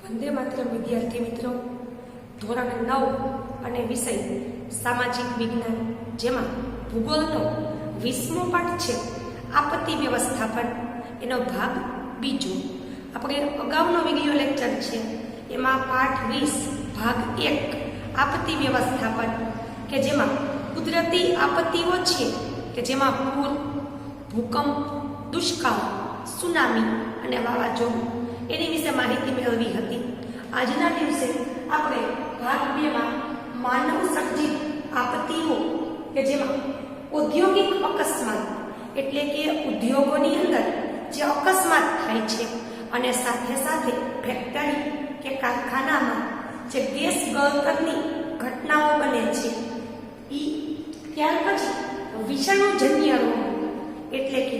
વંદે માતરમ વિદ્યાર્થી મિત્રો, ધોરણ 9 અને વિષય સામાજિક વિજ્ઞાન, જેમાં ભૂગોળનો 20મો પાઠ છે આપત્તિ વ્યવસ્થાપન, એનો ભાગ બીજો. આપણે અગાઉનો વિડીયો લેક્ચર છે એમાં પાઠ 20 ભાગ 1 આપત્તિ વ્યવસ્થાપન, કે જેમાં કુદરતી આપત્તિઓ છે કે જેમાં પૂર, ભૂકંપ, દુષ્કાળ, સુનામી અને વાવાઝોડું એની વિશે માહિતી મેળવી હતી. આજના દિવસે આપણે ભાગ 2 માં માનવ સર્જિત આપત્તિઓ, કે જેમાં ઔદ્યોગિક અકસ્માત એટલે કે ઉદ્યોગોની અંદર જે અકસ્માત થાય છે અને સાથે સાથે ફેક્ટરી કે કારખાનામાં જે ગેસ ગળતરની ઘટનાઓ બને છે, ત્યાર પછી વિષાણુજન્ય રોગ એટલે કે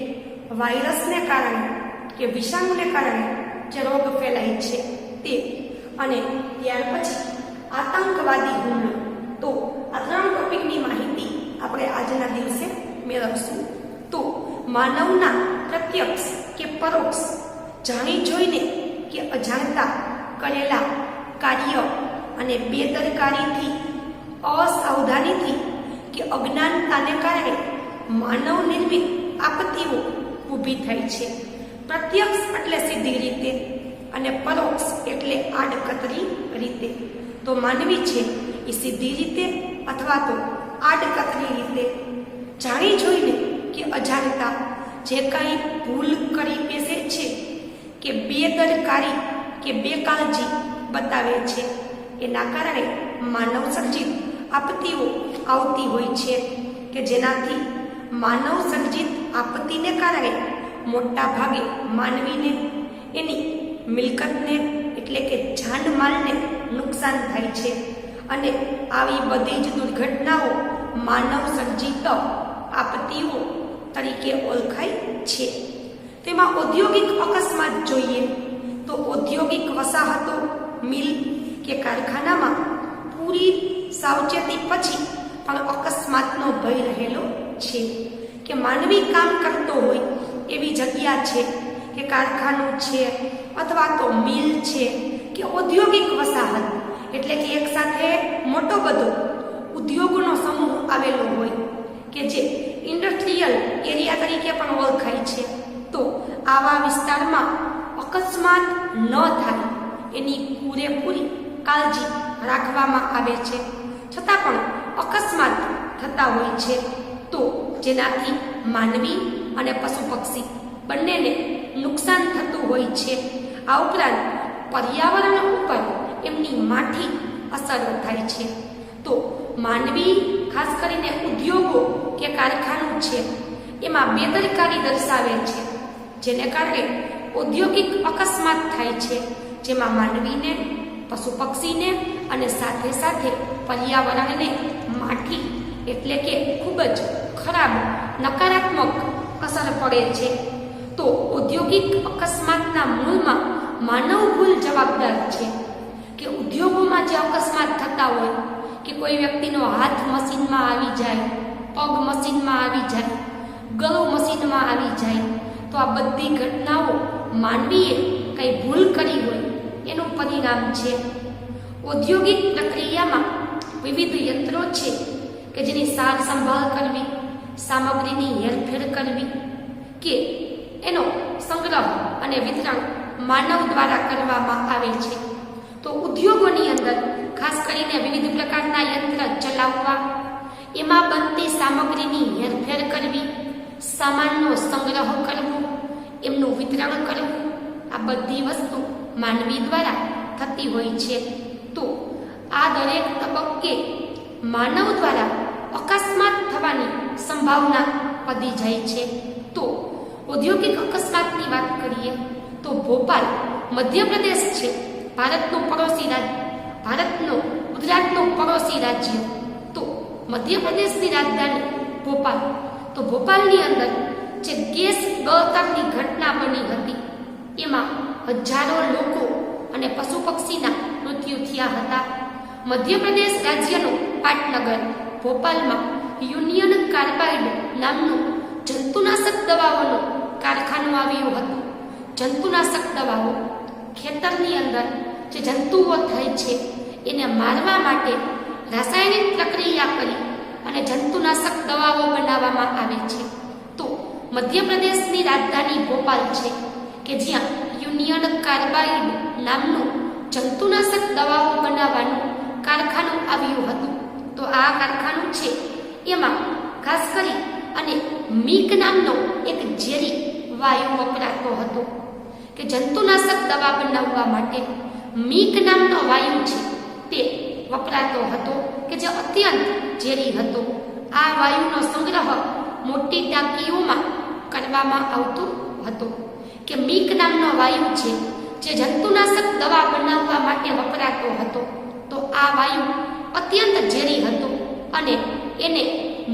વાયરસને કારણે કે વિષાણુને કારણે જે રોગ ફેલાય છે તે, અને ત્યાર પછી આતંકવાદી હુમલો. તો આ 3 ટોપિકની માહિતી આપણે આજના દિવસે મેળવશું. તો માનવના પ્રત્યક્ષ કે પરોક્ષ જાણી જોઈને કે અજાણતા કરેલા કાર્ય અને બેદરકારીથી, અસાવધાનીથી કે અજ્ઞાનતાને કારણે માનવ નિર્મિત આપત્તિઓ ઊભી થાય છે. પ્રત્યક્ષ એટલે સીધી રીતે અને પરોક્ષ એટલે આડકતરી રીતે. તો માનવી છે એ સીધી રીતે અથવા તો આડકતરી રીતે જાણી જોઈને કે અજાણતા જે કાંઈ ભૂલ કરી બેસે છે કે બેદરકારી કે બેકાળજી બતાવે છે, એના કારણે માનવ સર્જિત આપત્તિઓ આવતી હોય છે, કે જેનાથી માનવ સર્જિત આપત્તિને કારણે મોટા ભાગે માનવીને, એની મિલકતને એટલે કે જાનમાલને નુકસાન થાય છે. અને આવી બધી જ દુર્ઘટનાઓ માનવ સર્જિત આપત્તિઓ તરીકે ઓળખાય છે. તેમાં ઔદ્યોગિક અકસ્માત જોઈએ તો ઔદ્યોગિક વસાહતો, મિલ કે કારખાનામાં પૂરી સાવચેતી પછી પણ અકસ્માતનો ભય રહેલો છે. કે માનવી કામ કરતો હોય એવી જગ્યા છે કે કારખાનું છે અથવા તો મિલ છે કે ઔદ્યોગિક વસાહત એટલે કે એક સાથે મોટો બધો ઉદ્યોગોનો સમૂહ આવેલો હોય કે જે ઇન્ડસ્ટ્રીયલ એરિયા તરીકે પણ ઓળખાય છે. તો આવા વિસ્તારમાં અકસ્માત ન થાય એની પૂરેપૂરી કાળજી રાખવામાં આવે છે. છતાં પણ અકસ્માત થતા હોય છે, તો જેનાથી માનવી અને પશુ પક્ષી બંનેને નુકસાન થતું હોય છે. આ ઉપરાંત પર્યાવરણ ઉપર એમની માઠી અસર થાય છે. તો માનવી ખાસ કરીને ઉદ્યોગો કે કારખાનું છે એમાં બેદરકારી દર્શાવે છે, જેને કારણે ઔદ્યોગિક અકસ્માત થાય છે, જેમાં માનવીને, પશુ પક્ષીને અને સાથે સાથે પર્યાવરણને માઠી એટલે કે ખૂબ જ ખરાબ નકારાત્મક અસર પડે છે. તો ઔદ્યોગિક અકસ્માતના મૂળમાં માનવ ભૂલ જવાબદાર છે. કે ઉદ્યોગોમાં જે અકસ્માત થતા હોય કે કોઈ વ્યક્તિનો હાથ મશીનમાં આવી જાય, પગ મશીનમાં આવી જાય, ગળું મશીનમાં આવી જાય, તો આ બધી ઘટનાઓ માનવીએ કંઈ ભૂલ કરી હોય એનું પરિણામ છે. ઔદ્યોગિક પ્રક્રિયામાં વિવિધ યંત્રો છે કે જેની સાર સંભાળ કરવી, સામગ્રીની હેરફેર કરવી કે એનો સંગ્રહ અને વિતરણ માનવ દ્વારા કરવામાં આવે છે. તો ઉદ્યોગોની અંદર ખાસ કરીને વિવિધ પ્રકારના યંત્ર ચલાવવા, એમાં બનતી સામગ્રીની હેરફેર કરવી, સામાનનો સંગ્રહ કરવો, એમનું વિતરણ કરવું, આ બધી વસ્તુ માનવી દ્વારા થતી હોય છે. તો આ દરેક તબક્કે માનવ દ્વારા અકસ્માત થવાની સંભાવના વધી જાય છે. તો ઔદ્યોગિક અકસ્માતની વાત કરીએ તો ભોપાલ મધ્યપ્રદેશ છે, ભારતનું ગુજરાતનું પડોશી રાજ્ય. તો મધ્યપ્રદેશની રાજધાની ભોપાલ. તો ભોપાલની અંદર જે ગેસ ગળતરની ઘટના બની હતી એમાં હજારો લોકો અને પશુ પક્ષીના મૃત્યુ થયા હતા. મધ્યપ્રદેશ રાજ્યનું પાટનગર ભોપાલમાં યુનિયન કાર્બાઇડ નામનું જંતુનાશક દવાઓનું કારખાનું આવ્યું હતું. જંતુનાશક દવાઓ ખેતરની અંદર જે જંતુઓ થાય છે એને મારવા માટે રાસાયણિક પ્રક્રિયા કરી અને જંતુનાશક દવાઓ બનાવવામાં આવે છે. તો મધ્યપ્રદેશની રાજધાની ભોપાલ છે કે જ્યાં યુનિયન કાર્બાઇડ નામનું જંતુનાશક દવાઓ બનાવવાનું કારખાનું આવ્યું હતું. તો આ કારખાનું છે એમાં ખાસ કરી અને મીક નામનો એક ઝેરી વાયુ વપરાતો હતો કે જંતુનાશક દવા બનાવવા માટે મીક નામનો વાયુ છે તે વપરાતો હતો કે જે અત્યંત ઝેરી હતો. આ વાયુનો સંગ્રહ મોટી ટાંકીઓમાં કરવામાં આવતો હતો કે મીક નામનો વાયુ છે જે જંતુનાશક દવા બનાવવા માટે વપરાતો હતો. તો આ વાયુ અત્યંત ઝેરી હતો અને એને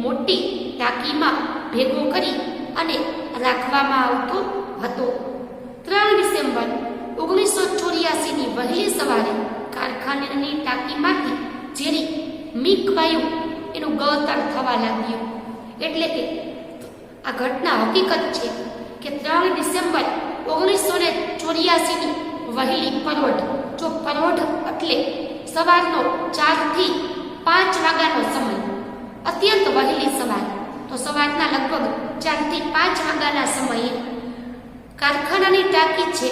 મોટી ટાંકીમાં ભેગો કરી અને રાખવામાં આવતો હતો. 3 ડિસેમ્બર 1984ની વહેલી સવારે કારખાનાની ટાંકીમાંથી ઝેરી મીક વાયુ એનું ગળતર થવા લાગ્યું. એટલે કે આ ઘટના હકીકત છે કે 3 ડિસેમ્બર 1984ની વહેલી પરોઢ. જો પરોઢ એટલે સવારનો 4 થી 5 વાગ્યાનો સમય, અત્યંત વહેલી સવાર. તો સવારના લગભગ 4 થી 5 વાગ્યાના સમયે કારખાનાની ટાંકી છે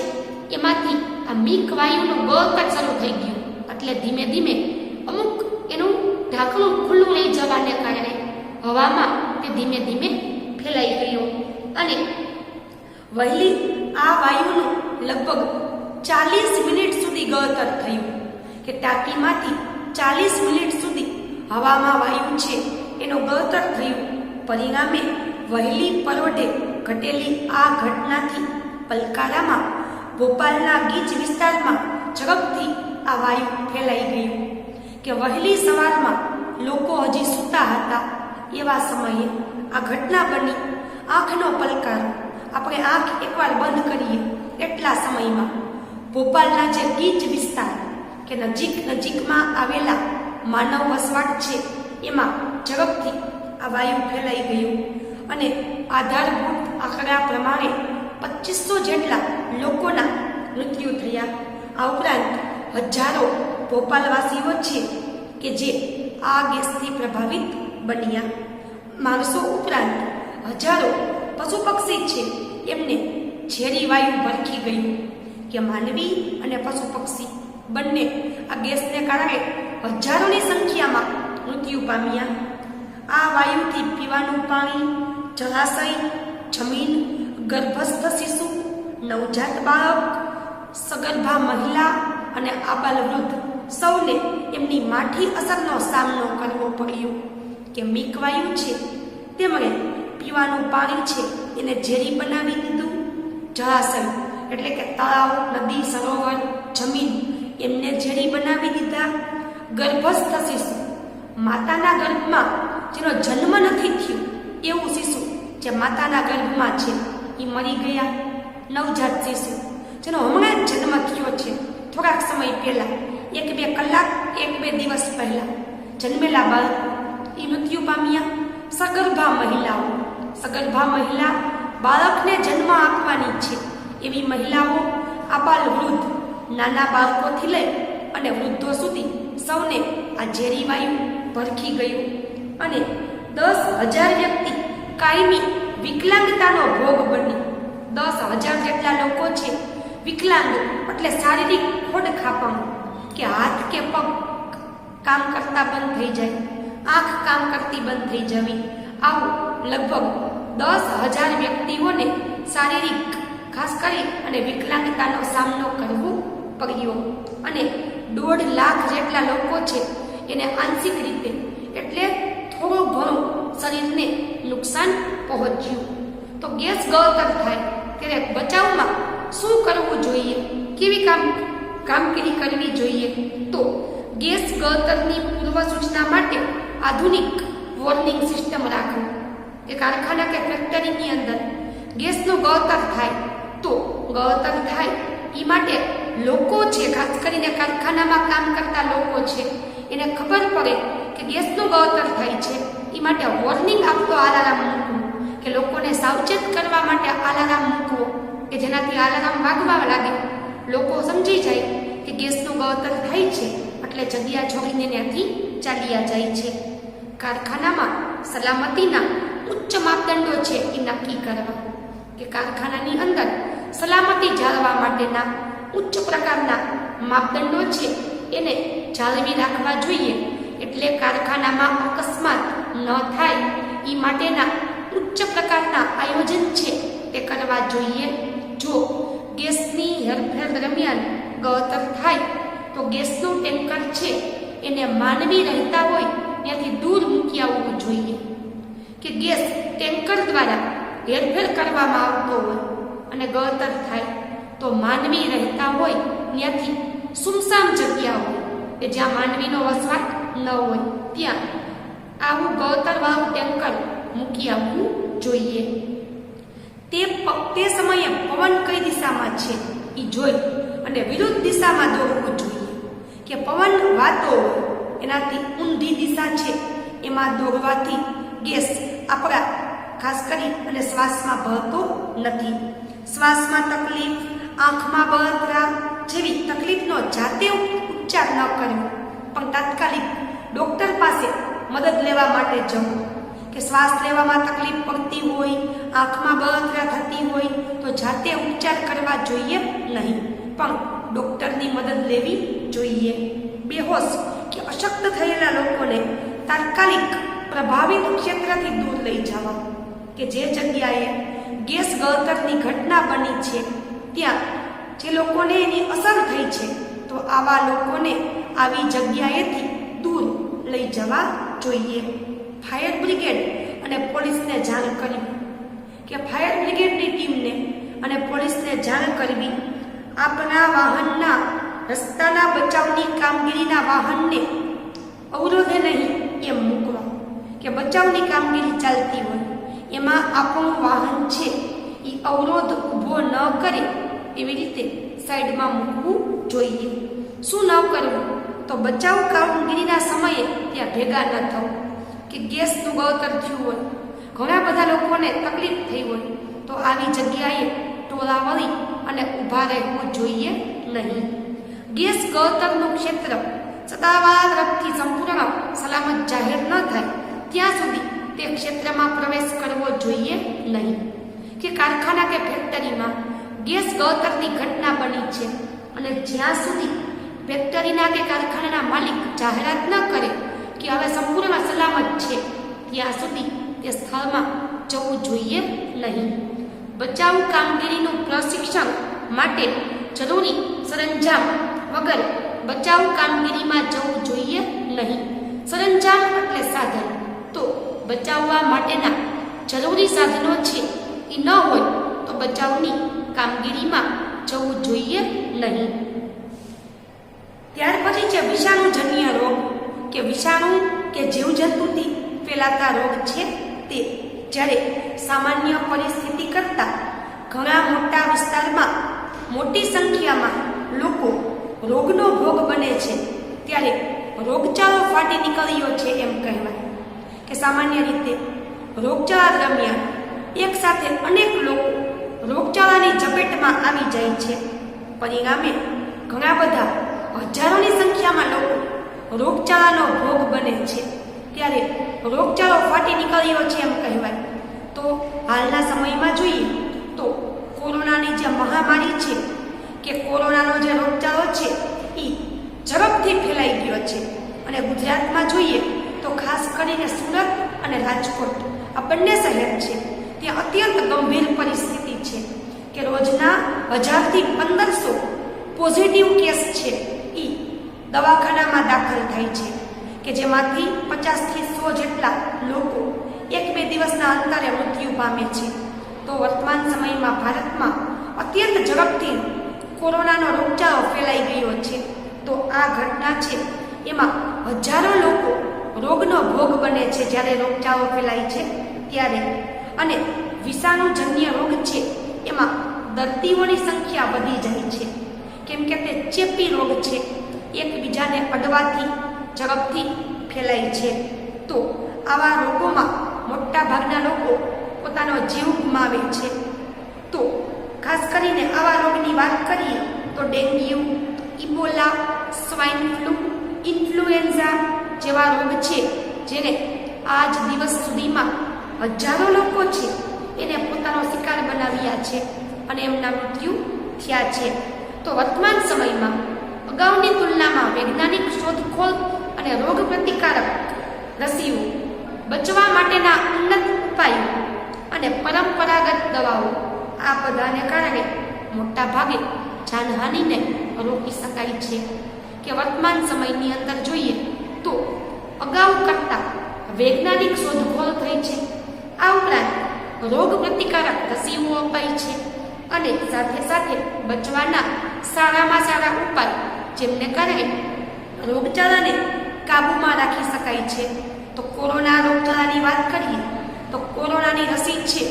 એમાંથી આ મીક વાયુનું ગળતર શરૂ થઈ ગયું. એટલે ધીમે ધીમે અમુક એનું ઢાંકણું ખુલ્લું રહી જવાને કારણે હવામાં તે ધીમે ધીમે ફેલાઈ ગયું અને વહેલી આ વાયુનું લગભગ 40 મિનિટ સુધી ગળતર થયું કે ટાંકીમાંથી 40 મિનિટ સુધી હવામાં વાયુ છે એનું ગળતર થયું. પરિણામે વહેલી પરોઢે ઘટેલી આ ઘટનાથી પલકારામાં ભોપાલના ગીચ વિસ્તારમાં ઝડપથી આ વાયુ ફેલાઈ ગયું કે વહેલી સવારમાં લોકો હજી સૂતા હતા એવા સમયે આ ઘટના બની. આંખનો પલકારો, આપણે આંખ એકવાર બંધ કરીએ એટલા સમયમાં ભોપાલના જે ગીચ વિસ્તાર કે નજીકમાં આવેલા માનવ વસવાટ છે એમાં ઝડપથી આ વાયુ ફેલાઈ ગયું અને આધારભૂત આંકડા પ્રમાણે 2500 જેટલા લોકોના મૃત્યુ થયા. આ ઉપરાંત હજારો ભોપાલવાસીઓ છે કે જે આ ગેસથી પ્રભાવિત બન્યા. માણસો ઉપરાંત હજારો પશુ પક્ષી છે એમને ઝેરી વાયુ ભરખી ગયું કે માનવી અને પશુ પક્ષી બંને આ ગેસને કારણે હજારોની સંખ્યામાં મૃત્યુ પામ્યા. આ વાયુથી પીવાનું પાણી, જળાશય, જમીન, ગર્ભસ્થ શિશુ, નવજાત બાળક, સગર્ભા મહિલા અને આબાલવૃદ્ધ સૌને એમની માઠી અસરનો સામનો કરવો પડ્યો કે મીક વાયુ છે તેમણે પીવાનું પાણી છે એને ઝેરી બનાવી દીધું. જળાશય એટલે કે તળાવ, નદી, સરોવર, જમીન એમને ઝેરી બનાવી દીધા. ગર્ભસ્થ શિશુ, માતાના ગર્ભમાં જેનો જન્મ નથી થયો એવું શિશુ જે માતાના ગર્ભમાં છે એ મરી ગયા. નવજાત શિશુ જેનો હમણાં જ જન્મ થયો છે, થોડાક સમય પહેલા, 1-2 કલાક, 1-2 દિવસ પહેલા જન્મેલા બાળક એ મૃત્યુ પામ્યા. સગર્ભા મહિલા બાળકને જન્મ આપવાની છે એવી મહિલાઓ, આબાલ વૃદ્ધ, નાના બાળકોથી લઈ અને વૃદ્ધો સુધી સૌને આ ઝેરી વાયુ ભરખી ગયું અને 10,000 વ્યક્તિ કાયમી વિકલાંગતાનો ભોગ બની. 10,000 જેટલા લોકો છે વિકલાંગ એટલે શારીરિક ખોડખાપણું કે હાથ કે પગ કામ કરતા બંધ થઈ જાય, આંખ કામ કરતી બંધ થઈ જવી. આવું લગભગ 10,000 વ્યક્તિઓને શારીરિક ખાસ કરી અને વિકલાંગતાનો સામનો કરવો પડ્યો અને 1.5 લાખ જેટલા લોકો છે એને આંશિક રીતે એટલે થોડું ઘણું શરીરને નુકસાન પહોંચ્યું. તો ગેસ ગળતર થાય ત્યારે બચાવમાં શું કરવું જોઈએ, કેવી કામગીરી કરવી જોઈએ? તો ગેસ ગળતરની પૂર્વ સૂચના માટે આધુનિક વોર્નિંગ સિસ્ટમ રાખવું કે કારખાના કે ફેક્ટરીની અંદર ગેસનું ગળતર થાય તો ગળતર થાય એ માટે લોકો છે, ખાસ કરીને કારખાનામાં કામ કરતા લોકો છે, એને ખબર પડે કે ગેસનું ગળતર થાય છે એ માટે વોર્નિંગ આપતો અલાર્મ મૂકવું કે લોકોને સાવચેત કરવા માટે અલાર્મ મૂકવો કે જેનાથી અલાર્મ વાગવા લાગે, લોકો સમજી જાય કે ગેસનું ગળતર થાય છે એટલે જગ્યા છોડીને ત્યાંથી ચાલ્યા જાય છે. કારખાનામાં સલામતીના ઉચ્ચ માપદંડો છે એ નક્કી કરવા, કે કારખાનાની અંદર સલામતી જાળવવા માટેના ઉચ્ચ પ્રકારના માપદંડો છે એને જાળવી રાખવા જોઈએ. એટલે કારખાનામાં અકસ્માત ન થાય એ માટેના ઉચ્ચ પ્રકારના આયોજન છે તે કરવા જોઈએ. જો ગેસની હેરફેર દરમિયાન ગળતર થાય તો ગેસનું ટેન્કર છે એને માનવી રહેતા હોય ત્યાંથી દૂર મૂકી આવવું જોઈએ. કે ગેસ ટેન્કર દ્વારા હેરફેર કરવામાં આવતો હોય અને ગળતર થાય તો માનવી રહેતા હોય ત્યાંથી સુમસામ જગ્યા હોય કે જ્યાં માનવીનો વસવાટ ન હોય ત્યાં આવું ગળતરવાળું ટેન્કર મૂકી આવવું જોઈએ. તે સમયે પવન કઈ દિશામાં છે એ જોઈ અને વિરુદ્ધ દિશામાં દોરવું જોઈએ. કે પવન વાતો હોય એનાથી ઊંધી દિશા છે એમાં દોરવાથી ગેસ આપણા ખાસ કરી અને શ્વાસમાં ભળતો નથી. શ્વાસમાં તકલીફ, આંખમાં બળતરા જેવી તકલીફનો જાતે ઉપચાર ન કરવો, પણ તાત્કાલિક ડૉક્ટર પાસે મદદ લેવા માટે જવું. કે શ્વાસ લેવામાં તકલીફ પડતી હોય, આંખમાં બળતરા થતી હોય તો જાતે ઉપચાર કરવા જોઈએ નહીં, પણ ડૉક્ટરની મદદ લેવી જોઈએ. બેહોશ કે અશક્ત થયેલા લોકોને તાત્કાલિક પ્રભાવિત ક્ષેત્રથી દૂર લઈ જવા. કે જે જગ્યાએ ગેસ ગળતરની ઘટના બની છે ત્યાં જે લોકોને એની અસર થઈ છે તો આવા લોકોને આવી જગ્યાએથી દૂર લઈ જવા જોઈએ. ફાયર બ્રિગેડ અને પોલીસને જાણ કરવી. કે ફાયર બ્રિગેડની ટીમને અને પોલીસને જાણ કરવી. આપના વાહનના રસ્તાના બચાવની કામગીરીના વાહનને અવરોધે નહીં એમ મૂકવા. કે બચાવની કામગીરી ચાલતી હોય એમાં આપણું વાહન છે એ અવરોધ ઊભો ન કરે એવી રીતે સાઈડમાં મૂકવું જોઈએ. શું ન કરવું? તો બચાવ કામગીરીના સમયે ત્યાં ભેગા ન થવું. કે ગેસનું ગળતર થયું હોય, ઘણા બધા લોકોને તકલીફ થઈ હોય તો આવી જગ્યાએ ટોળા વળી અને ઊભા રહેવું જોઈએ નહીં. ગેસ ગળતરનું ક્ષેત્ર સત્તાવાર તરફથી સંપૂર્ણ સલામત જાહેર ન થાય ત્યાં સુધી તે ક્ષેત્રમાં પ્રવેશ કરવો જોઈએ નહીં. કે કારખાના કે ફેક્ટરીમાં ગેસ ગળતરની ઘટના બની છે અને જ્યાં સુધી ફેક્ટરીના કે કારખાનાના માલિક જાહેરાત ન કરે કે હવે સંપૂર્ણ સલામત છે ત્યાં સુધી તે સ્થળમાં જવું જોઈએ નહીં. બચાવ કામગીરીનું પ્રશિક્ષણ માટે જરૂરી સરંજામ વગર બચાવ કામગીરીમાં જવું જોઈએ નહીં. સરંજામ એટલે સાધન. તો બચાવવા માટેના જરૂરી સાધનો છે એ ન હોય તો બચાવની કામગીરીમાં જવું જોઈએ નહીં. ત્યાર પછી છે વિષાણુજન્ય રોગ. કે વિષાણુ કે જીવજંતુથી ફેલાતા રોગ છે તે જ્યારે સામાન્ય પરિસ્થિતિ કરતાં ઘણા મોટા વિસ્તારમાં મોટી સંખ્યામાં લોકો રોગનો ભોગ બને છે ત્યારે રોગચાળો ફાટી નીકળ્યો છે એમ કહેવાય. કે સામાન્ય રીતે રોગચાળા દરમિયાન એક સાથે અનેક લોકો રોગચાળાની ઝપેટમાં આવી જાય છે. પરિણામે ઘણા બધા હજારોની સંખ્યામાં લોકો રોગચાળાનો ભોગ બને છે ત્યારે રોગચાળો ફાટી નીકળ્યો છે એમ કહેવાય. તો હાલના સમયમાં જોઈએ તો કોરોનાની જે મહામારી છે કે કોરોનાનો જે રોગચાળો છે એ ઝડપથી ફેલાઈ ગયો છે અને ગુજરાતમાં જોઈએ તો ખાસ કરીને સુરત અને રાજકોટ આ બંને શહેર છે ત્યાં અત્યંત ગંભીર પરિસ્થિતિ છે. કે રોજના 1000થી 1500 પોઝિટિવ કેસ છે એ દવાખાનામાં દાખલ થાય છે કે જેમાંથી 50થી 100 જેટલા લોકો 1-2 દિવસના અંતરે મૃત્યુ પામે છે. તો વર્તમાન સમયમાં ભારતમાં અત્યંત ઝડપથી કોરોનાનો રોગચાળો ફેલાઈ ગયો છે. તો આ ઘટના છે એમાં હજારો લોકો રોગનો ભોગ બને છે જ્યારે રોગચાળો ફેલાય છે ત્યારે. અને વિષાણુજન્ય રોગ છે એમાં દર્દીઓની સંખ્યા વધી જાય છે કેમ કે તે ચેપી રોગ છે, એકબીજાને અડવાથી ઝડપથી ફેલાય છે. તો આવા રોગોમાં મોટા ભાગના લોકો પોતાનો જીવ ગુમાવે છે. તો ખાસ કરીને આવા રોગની વાત કરીએ તો ડેન્ગ્યુ, ઇબોલા વારોલા, સ્વાઇન ફ્લૂ, ઇન્ફ્લુએન્ઝા જેવા રોગ છે જેને આજ દિવસ સુધીમાં હજારો લોકો છે એને પોતાનો શિકાર બનાવ્યા છે અને એમના મૃત્યુ થયા છે. તો વર્તમાન સમયમાં અગાઉની તુલનામાં વૈજ્ઞાનિક શોધખોળ અને રોગ પ્રતિકારક રસીઓ, બચવા માટેના ઉન્નત ઉપાયો અને પરંપરાગત દવાઓ આ બધાને કારણે મોટા ભાગે જાનહાનિને રોકી શકાય છે. કે વર્તમાન સમયની અંદર જોઈએ તો અગાઉ કરતાં વૈજ્ઞાનિક શોધખોળ થઈ છે. આ ઉપરાંત રોગ પ્રતિકારક રસીઓ અપાઈ છે અને સાથે સાથે બચવાના સારામાં સારા ઉપાય જેમને કારણે રોગચાળાને કાબૂમાં રાખી શકાય છે. તો કોરોના રોગચાળાની વાત કરીએ તો કોરોનાની રસી છે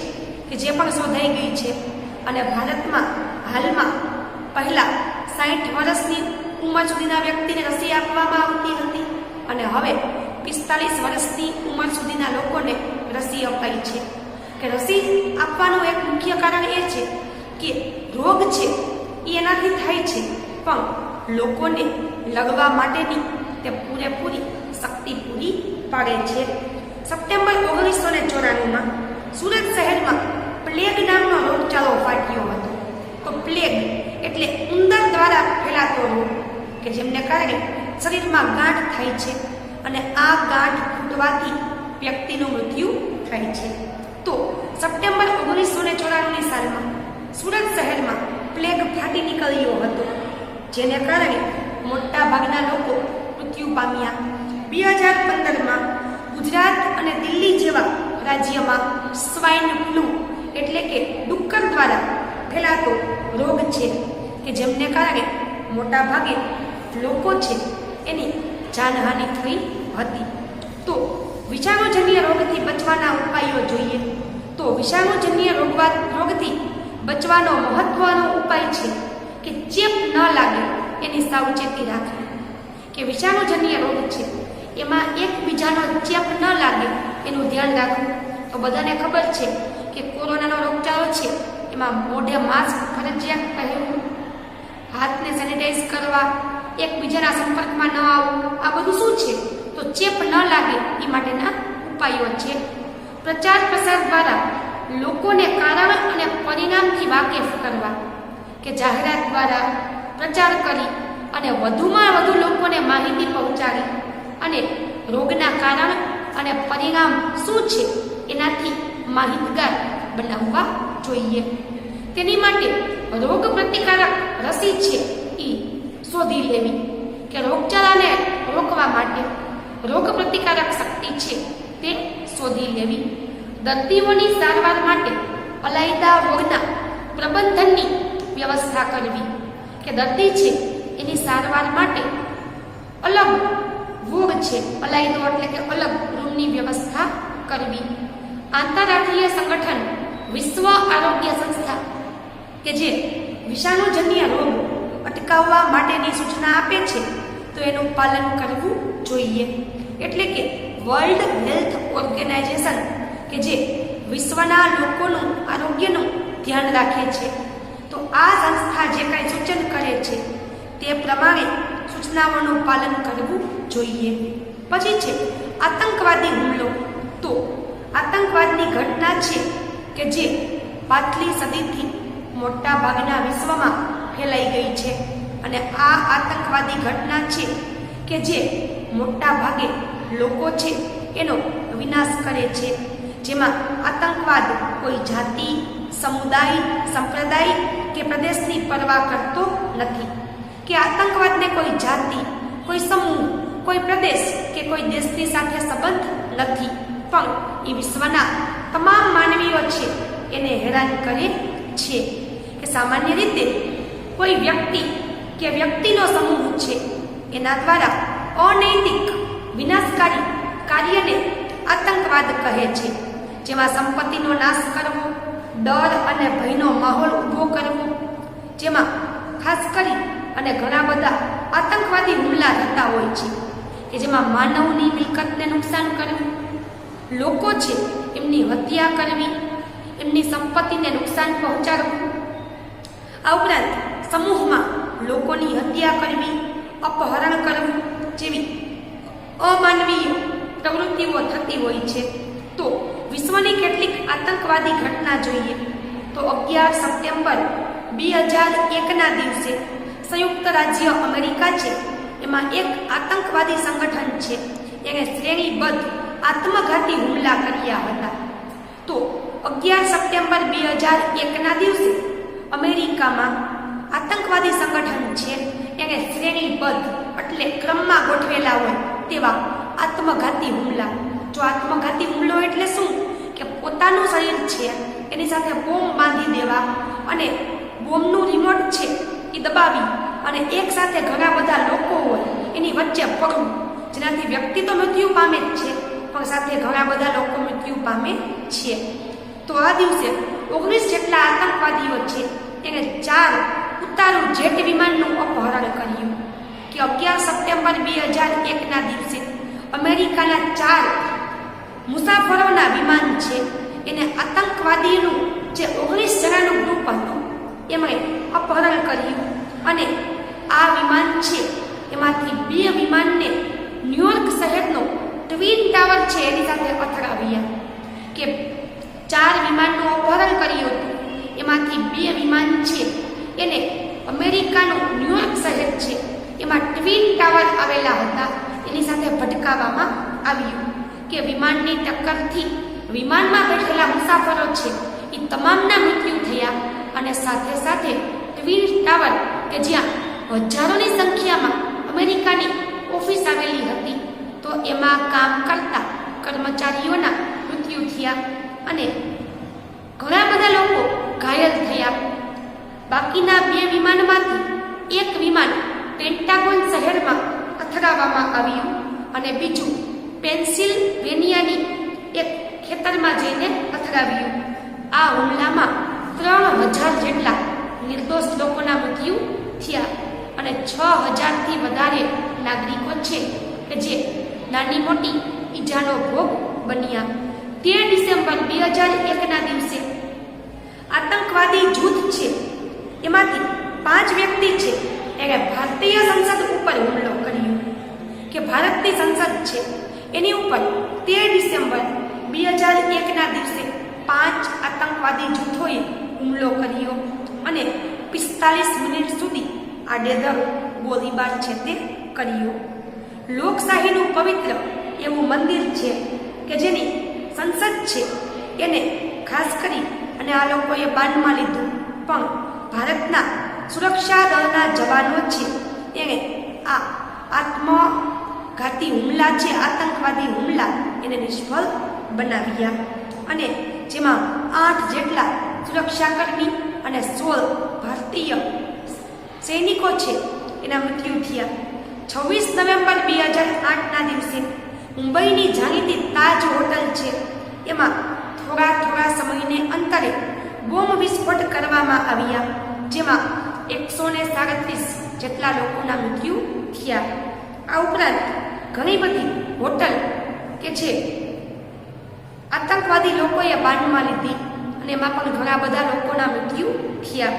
કે જે પણ શોધાઈ ગઈ છે અને ભારતમાં હાલમાં પહેલા 60 વર્ષની ઉંમર સુધીના વ્યક્તિને રસી આપવામાં આવતી હતી અને હવે 45 વર્ષની ઉંમર સુધીના લોકોને રસી અપાઈ છે. કે રસી આપવાનું એક મુખ્ય કારણ એ છે કે રોગ છે એ એનાથી થાય છે પણ લોકોને લડવા માટેની તે પૂરેપૂરી શક્તિ પૂરી પાડે છે. સપ્ટેમ્બર 1994માં સુરત શહેરમાં પ્લેગ નામનો રોગચાળો ફાટ્યો હતો. તો પ્લેગ એટલે ઉંદર દ્વારા ફેલાતો રોગ કે જેમને કારણે શરીરમાં ગાંઠ થાય છે અને આ ગાંઠ ફૂટવાથી વ્યક્તિનું મૃત્યુ થાય છે. તો સપ્ટેમ્બર 1994ની સાલમાં સુરત શહેરમાં પ્લેગ ફાટી નીકળ્યો હતો જેને કારણે મોટા ભાગના લોકો મૃત્યુ પામ્યા. 2015માં ગુજરાત અને દિલ્હી જેવા રાજ્યમાં સ્વાઇન ફ્લૂ એટલે કે ડુક્કર દ્વારા ફેલાતો રોગ છે કે જેમને કારણે મોટા ભાગે લોકો છે એની જાનહાનિ થઈ હતી. તો વિષાણુજન્ય રોગથી બચવાના ઉપાયો જોઈએ તો વિષાણુજન્ય રોગથી બચવાનો મહત્વનો ઉપાય છે કે ચેપ ન લાગે એની સાવચેતી રાખવી. કે વિષાણુજન્ય રોગ છે એમાં એકબીજાનો ચેપ ન લાગે એનું ધ્યાન રાખવું. તો બધાને ખબર છે કે કોરોનાનો રોગચાળો છે એમાં મોઢે માસ્ક ફરજિયાત પહેરવું, હાથને સેનિટાઈઝ કરવા, એકબીજાના સંપર્કમાં ન આવવું, આ બધું શું છે તો ચેપ ન લાગે એ માટેના ઉપાયો છે. પ્રચાર પ્રસાર દ્વારા લોકોને કારણ અને પરિણામથી વાકેફ કરવા કે જાહેરાત દ્વારા પ્રચાર કરી અને વધુમાં વધુ લોકોને માહિતી પહોંચાડી અને રોગના કારણ અને પરિણામ શું છે એનાથી માહિતગાર બનાવવા જોઈએ. તેની માટે રોગ પ્રતિકારક રસી છે એ શોધી લેવી કે રોગચાળાને રોકવા માટે રોગ પ્રતિકારક શક્તિ છે તે શોધી લેવી. દર્દીઓની સારવાર માટે અલાયદા રોગના પ્રબંધનની વ્યવસ્થા કરવી કે દર્દી છે એની સારવાર માટે અલગ વોર્ડ છે, અલાયદો એટલે કે અલગ રૂમની વ્યવસ્થા કરવી. આંતરરાષ્ટ્રીય સંગઠન વિશ્વ આરોગ્ય સંસ્થા કે જે વિષાણુજન્ય રોગ અટકાવવા માટેની સૂચના આપે છે તો એનું પાલન કરવું જોઈએ. એટલે કે વર્લ્ડ હેલ્થ ઓર્ગેનાઇઝેશન કે જે વિશ્વના લોકોનું આરોગ્યનું ધ્યાન રાખે છે તો આ સંસ્થા જે કાંઈ સૂચન કરે છે તે પ્રમાણે સૂચનાઓનું પાલન કરવું જોઈએ. પછી છે આતંકવાદી હુમલો. તો આતંકવાદની ઘટના છે કે જે પાછલી સદીથી મોટા ભાગના વિશ્વમાં ફેલાઈ ગઈ છે અને આ આતંકવાદી ઘટના છે કે જે મોટા ભાગે લોકો છે એનો વિનાશ કરે છે. જેમાં આતંકવાદ કોઈ જાતિ, સમુદાય, સંપ્રદાય કે પ્રદેશની પરવા કરતો નથી. કે આતંકવાદને કોઈ જાતિ, કોઈ સમૂહ, કોઈ પ્રદેશ કે કોઈ દેશની સાથે સંબંધ નથી પણ એ વિશ્વના તમામ માનવીઓ છે એને હેરાન કરે છે. કે સામાન્ય રીતે કોઈ વ્યક્તિ કે વ્યક્તિનો સમૂહ છે એના દ્વારા અનૈતિક વિનાશકારી કાર્યને આતંકવાદ કહે છે. જેમાં સંપત્તિનો નાશ કરવો, ડર અને ભયનો માહોલ ઊભો કરવો, જેમાં ખાસ કરી અને ઘણા બધા આતંકવાદી હુમલા થતા હોય છે કે જેમાં માનવની મિલકતને નુકસાન કરવું, લોકો છે એમની હત્યા કરવી, એમની સંપત્તિને નુકસાન પહોંચાડવું, આ ઉપરાંત સમૂહમાં લોકોની હત્યા કરવી, અપહરણ કરવું જેવી અમાનવીય પ્રવૃત્તિઓ થતી હોય છે. તો વિશ્વની કેટલીક આતંકવાદી ઘટના જોઈએ તો 11 સપ્ટેમ્બર 2001ના દિવસે સંયુક્ત રાજ્ય અમેરિકા છે, એમાં એક આતંકવાદી સંગઠન છે, એને શ્રેણીબદ્ધ આત્મઘાતી હુમલા કર્યા હતા. તો 11 સપ્ટેમ્બર 2001ના દિવસે અમેરિકામાં આતંકવાદી સંગઠન છે, એને શ્રેણીબદ્ધ એટલે ક્રમમાં ગોઠવેલા હોય તેવા આત્મઘાતી હુમલા. જો આત્મઘાતી હુમલો એટલે શું કે પોતાનું શરીર છે એની સાથે બોમ્બ બાંધી દેવા અને બોમ્બનું રિમોટ છે એ દબાવી અને એક સાથે ઘણા બધા લોકો હોય એની વચ્ચે પડવું, જેનાથી વ્યક્તિ તો મૃત્યુ પામે જ છે પણ સાથે ઘણા બધા લોકો મૃત્યુ પામે છે. તો આ દિવસે 19 જેટલા આતંકવાદીઓ છે એને 4 ઉતારુ જેટ વિમાનનું અપહરણ કર્યું. કે 11 સપ્ટેમ્બર 2001ના દિવસે અમેરિકાના 4 મુસાફરોના વિમાન છે એને આતંકવાદીનું જે 19 જણાનું ગ્રુપ હતું એમણે અપહરણ કર્યું અને આ વિમાન છે એમાંથી 2 વિમાનને ન્યુયોર્ક શહેરનો ટ્વિન ટાવર છે એની સાથે અથડાવ્યા. કે 4 વિમાનનું અપહરણ કર્યું હતું એમાંથી 2 વિમાન છે એને અમેરિકાનું ન્યુયોર્ક શહેર છે એમાં ટ્વિન ટાવર આવેલા હતા એની સાથે ભટકાવવામાં આવ્યું. કે વિમાનની ટક્કરથી વિમાનમાં બેઠેલા મુસાફરો છે એ તમામના મૃત્યુ થયા અને સાથે સાથે ટ્વિન ટાવર કે જ્યાં હજારોની સંખ્યામાં અમેરિકાની ઓફિસ આવેલી હતી તો એમાં કામ કરતા કર્મચારીઓના મૃત્યુ થયા અને ઘણા બધા લોકો ઘાયલ થયા. બાકીના 2 વિમાનમાંથી એક વિમાન પેન્ટાગોન શહેરમાં અથડાવવામાં આવ્યું અને બીજું પેન્સિલ્વેનિયાની એક ખેતરમાં જઈને અથડાવ્યું. આ હુમલામાં 3000 જેટલા નિર્દોષ લોકોના મૃત્યુ થયા અને 6000થી વધારે નાગરિકો છે કે જે નાની મોટી ઈજાનો ભોગ બન્યા. 13 ડિસેમ્બર 2001ના દિવસે આતંકવાદી જૂથ છે એમાંથી 5 વ્યક્તિ છે એને ભારતીય સંસદ ઉપર હુમલો કર્યો. કે ભારતની સંસદ છે એની ઉપર 13 ડિસેમ્બર 2001ના દિવસે 5 આતંકવાદી જૂથોએ હુમલો કર્યો અને 45 મિનિટ સુધી આડેધડ ગોળીબાર છે તે કર્યો. લોકશાહીનું પવિત્ર એવું મંદિર છે કે જેની સંસદ છે એને ખાસ કરી અને આ લોકોએ બાનમાં લીધું, પણ ભારતના સુરક્ષા દળના જવાનો છે એને આ આત્મઘાતી હુમલા છે, આતંકવાદી હુમલા એને નિષ્ફળ બનાવ્યા અને જેમાં 8 જેટલા સુરક્ષાકર્મી અને 16 ભારતીય સૈનિકો છે એના મૃત્યુ થયા. 26 નવેમ્બર 2008ના દિવસે મુંબઈની જાણીતી તાજ હોટલ છે એમાં થોડા સમયને અંતરે બોમ્બ વિસ્ફોટ કરવામાં આવ્યા, જેમાં 137 જેટલા લોકોના મૃત્યુ થયા. આ ઉપરાંત ઘણી બધી હોટલ કે છે આતંકવાદી લોકોએ બાનમાં લીધી અને એમાં પણ ઘણા બધા લોકોના મૃત્યુ થયા.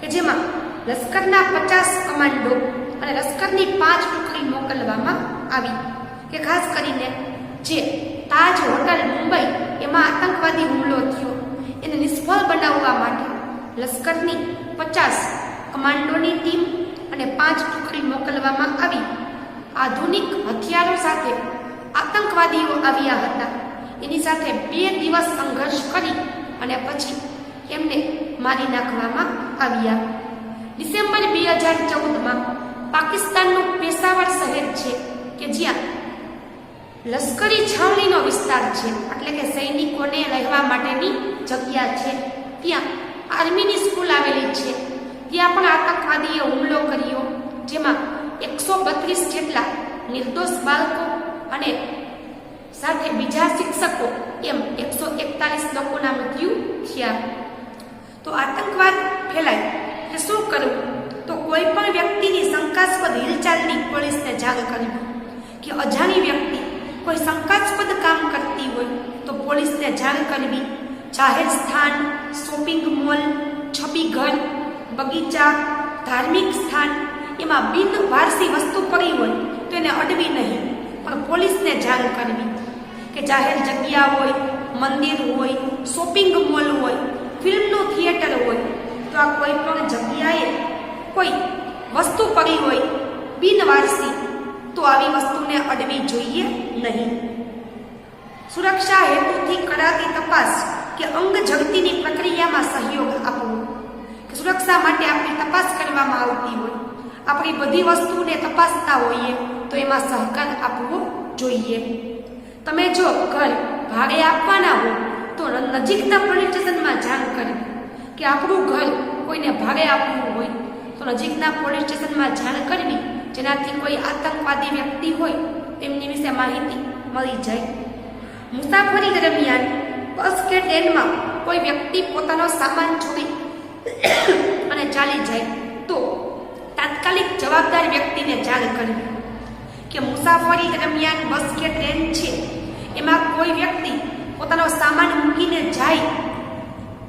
કે જેમાં લશ્કરના 50 કમાન્ડો અને લશ્કરની 5 ટુકડી મોકલવામાં આવી. કે ખાસ કરીને જે તાજ હોટલ મુંબઈ એમાં આતંકવાદી હુમલો થયો એને નિષ્ફળ બનાવવા માટે લશ્કરની 50 કમાન્ડોની ટીમ અને 5 ટુકડી મોકલવામાં આવી. આધુનિક હથિયારો સાથે આતંકવાદીઓ આવ્યા હતા. એની સાથે 2 દિવસ સંઘર્ષ કરી અને પછી એમને મારી નાખવામાં આવ્યા. ડિસેમ્બર 2014માં પાકિસ્તાનનું પેશાવર શહેર છે કે જ્યાં લશ્કરી છાવણીનો વિસ્તાર છે, એટલે કે સૈનિકોને રહેવા માટેની જગ્યા છે, ત્યાં આર્મીની સ્કૂલ આવેલી છે, ત્યાં પણ આતંકવાદીએ હુમલો કર્યો, જેમાં 132 જેટલા નિર્દોષ બાળકો અને સાથે બીજા શિક્ષકો એમ 141 લોકોના મૃત્યુ થયા. તો આતંકવાદ ફેલાય કે શું કરવું? તો કોઈ પણ વ્યક્તિની શંકાસ્પદ હિલચાલની પોલીસને જાણ કરવી. કે અજાણી વ્યક્તિ કોઈ શંકાસ્પદ કામ કરતી હોય તો પોલીસને જાણ કરવી. જાહેર સ્થાન, શોપિંગ મોલ, છબીઘર, બગીચા, ધાર્મિક સ્થાન એમાં બિનવારસી વસ્તુ પડી હોય તો એને અડવી નહીં, પણ પોલીસને જાણ કરવી. કે જાહેર જગ્યા હોય, મંદિર હોય, શોપિંગ મોલ હોય, ફિલ્મનું થિયેટર હોય, તો આ કોઈ પણ જગ્યાએ કોઈ વસ્તુ પડી હોય બિનવારસી, તો આવી વસ્તુને અડવી જોઈએ નહીં. સુરક્ષા હેતુથી કરાતી તપાસ કે અંગ ઝડતીની પ્રક્રિયામાં સહયોગ આપવો. કે સુરક્ષા માટે આપણી તપાસ કરવામાં આવતી હોય, આપણી બધી વસ્તુને તપાસતા હોઈએ તો એમાં સહકાર આપવો જોઈએ. તમે જો ઘર ભાડે આપવાના હો તો નજીકના પોલીસ સ્ટેશનમાં જાણ કરવી. કે આપણું ઘર કોઈને ભાડે આપવું હોય તો નજીકના પોલીસ સ્ટેશનમાં જાણ કરવી, જેનાથી કોઈ આતંકવાદી વ્યક્તિ હોય તેમની વિશે માહિતી મળી જાય. મુસાફરી દરમિયાન બસ કે ટ્રેનમાં કોઈ વ્યક્તિ પોતાનો સામાન છોડી અને ચાલી જાય તો તાત્કાલિક જવાબદાર વ્યક્તિને જાણ કરવી. કે મુસાફરી દરમિયાન બસ કે ટ્રેન છે એમાં કોઈ વ્યક્તિ પોતાનો સામાન મૂકીને જાય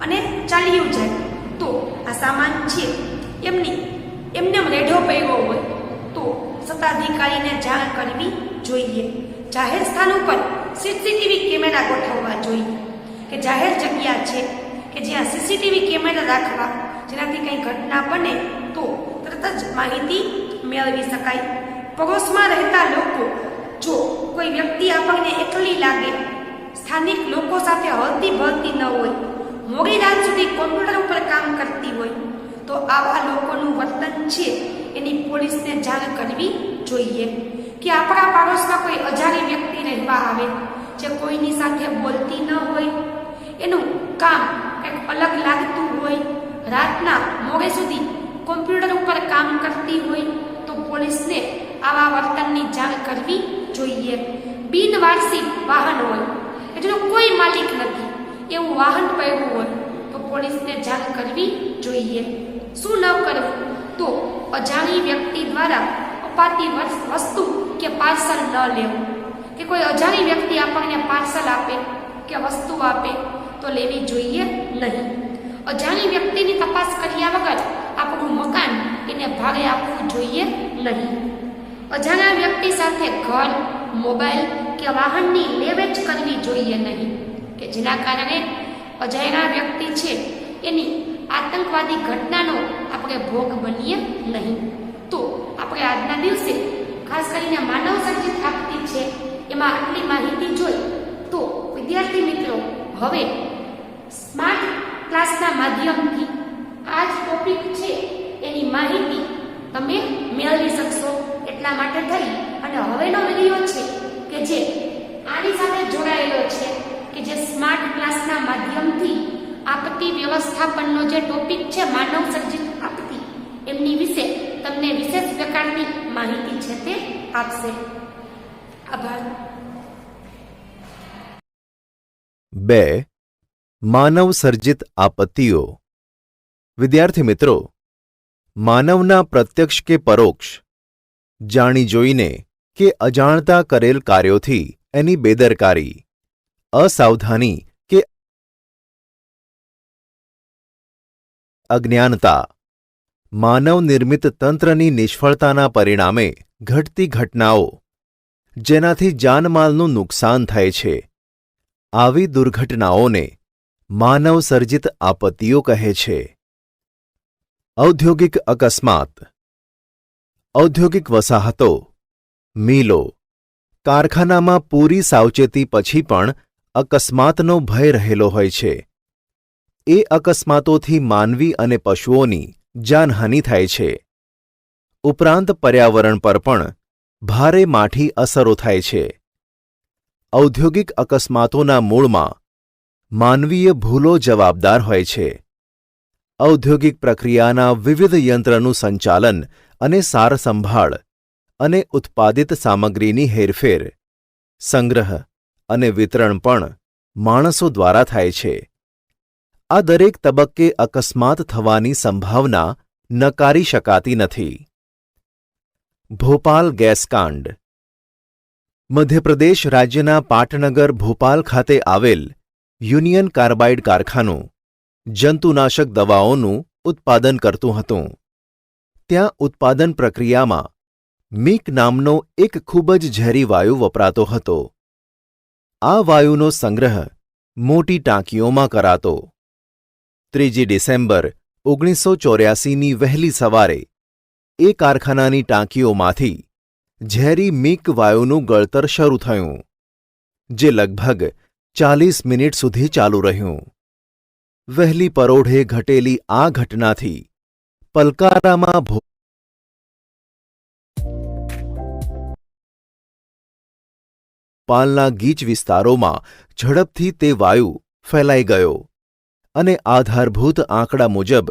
અને ચાલ્યું જાય તો આ સામાન છે એમને રેઢો પડ્યો હોય તો સત્તાધિકારીને જાણ કરવી જોઈએ. જાહેર સ્થાન ઉપર સીસીટીવી કેમેરા ગોઠવવા જોઈએ. કે જાહેર જગ્યા છે કે જ્યાં સીસીટીવી કેમેરા રાખવા, જેનાથી કંઈ ઘટના બને તો તરત જ માહિતી મેળવી શકાય. પડોશમાં રહેતા લોકો, જો કોઈ વ્યક્તિ આપણને એકલી લાગે, સ્થાનિક લોકો સાથે હળતી ભળતી ન હોય, મોડી રાત સુધી કોમ્પ્યુટર ઉપર કામ કરતી હોય, તો આવા લોકોનું વર્તન છે એની પોલીસને જાણ કરવી જોઈએ. કે આપણા પાડોશમાં કોઈ અજાણી વ્યક્તિ રહેવા આવે જે કોઈની સાથે બોલતી ન હોય, એનું કામ કંઈક અલગ લાગતું હોય, રાતના મોડે સુધી કોમ્પ્યુટર ઉપર કામ કરતી હોય, તો પોલીસને આવા વર્તનની જાણ કરવી જોઈએ. બિનવારસી વાહન હોય કે જેનો કોઈ માલિક નથી એવું વાહન પડ્યું હોય તો પોલીસને જાણ કરવી જોઈએ. શું ન કરવું? તો અજાણી વ્યક્તિ દ્વારા અપાતી વસ્તુ કે પાર્સલ ન લેવું. કે કોઈ અજાણી વ્યક્તિ આપણને પાર્સલ આપે કે વસ્તુ આપે તો લેવી જોઈએ નહીં. અજાણી વ્યક્તિની તપાસ કર્યા વગર આપણું મકાન એને ભાડે આપવું જોઈએ નહીં. અજાણ્યા વ્યક્તિ સાથે ઘર, મોબાઈલ કે વાહનની લે-વેચ કરવી જોઈએ નહીં. કે જેના કારણે અજાણ્યા વ્યક્તિ છે એની આતંકવાદી ઘટનાનો આપણે ભોગ બનીએ નહીં. તો આપણે આજના દિવસે ખાસ કરીને માનવ સર્જિત આપત્તિ છે એમાં આટલી માહિતી જોઈ. તો વિદ્યાર્થી મિત્રો, હવે સ્માર્ટ ક્લાસના માધ્યમથી આ જ ટોપિક છે એની માહિતી તમે મેળવી શકશો. એટલા માટે થઈ અને હવેનો વિડીયો છે કે જે આની સાથે જોડાયેલો છે, કે જે સ્માર્ટ ક્લાસના માધ્યમથી આપત્તિ વ્યવસ્થાપનનો જે ટોપિક છે માનવ સર્જિત આપત્તિ, એમની વિશે તમને વિશેષ પ્રકારની માહિતી છે તે આપશે. આભાર. 2. માનવ સર્જિત આપત્તિઓ. વિદ્યાર્થી મિત્રો, માનવના પ્રત્યક્ષ કે પરોક્ષ, જાણી જોઈને કે અજાણતા કરેલ કાર્યોથી એની બેદરકારી, અસાવધાની કે અજ્ઞાનતા, માનવ નિર્મિત તંત્રની નિષ્ફળતાના પરિણામે ઘટતી ઘટનાઓ, જેનાથી જાનમાલનું નુકસાન થાય છે, આવી દુર્ઘટનાઓને માનવ સર્જિત આપત્તિઓ કહે છે. ઔદ્યોગિક અકસ્માત. ઔદ્યોગિક વસાહતો, મિલો, કારખાનામાં પૂરી સાવચેતી પછી પણ અકસ્માતનો ભય રહેલો હોય છે. એ અકસ્માતોથી માનવી અને પશુઓની જાનહાનિ થાય છે. ઉપરાંત પર્યાવરણ પર પણ ભારે માઠી અસરો થાય છે. ઔદ્યોગિક અકસ્માતોના મૂળમાં માનવીય ભૂલો જવાબદાર હોય છે. ઔદ્યોગિક પ્રક્રિયાના વિવિધ યંત્રનું સંચાલન અને સારસંભાળ અને ઉત્પાદિત સામગ્રીની હેરફેર, સંગ્રહ અને વિતરણ પણ માણસો દ્વારા થાય છે. આ દરેક તબક્કે અકસ્માત થવાની સંભાવના નકારી શકાતી નથી. ભોપાલ ગેસકાંડ. મધ્યપ્રદેશ રાજ્યના પાટનગર ભોપાલ ખાતે આવેલ યુનિયન કાર્બાઇડ કારખાનું જંતુનાશક દવાઓનું ઉત્પાદન કરતું હતું. ત્યાં ઉત્પાદન પ્રક્રિયામાં મીક નામનો એક ખૂબ જ ઝેરી વાયુ વપરાતો હતો. આ વાયુનો સંગ્રહ મોટી ટાંકીઓમાં કરાતો. 3 ડિસેમ્બર 1984ની વહેલી સવારે એ કારખાનાની ટાંકીઓમાંથી ઝેરી મીક વાયુનું ગળતર શરૂ થયું, જે લગભગ 40 મિનિટ સુધી ચાલુ રહ્યું. વહેલી પરોઢે ઘટેલી આ ઘટનાથી પલકારામાં ભોપાલના ગીચ વિસ્તારોમાં ઝડપથી તે વાયુ ફેલાઈ ગયો અને આધારભૂત આંકડા મુજબ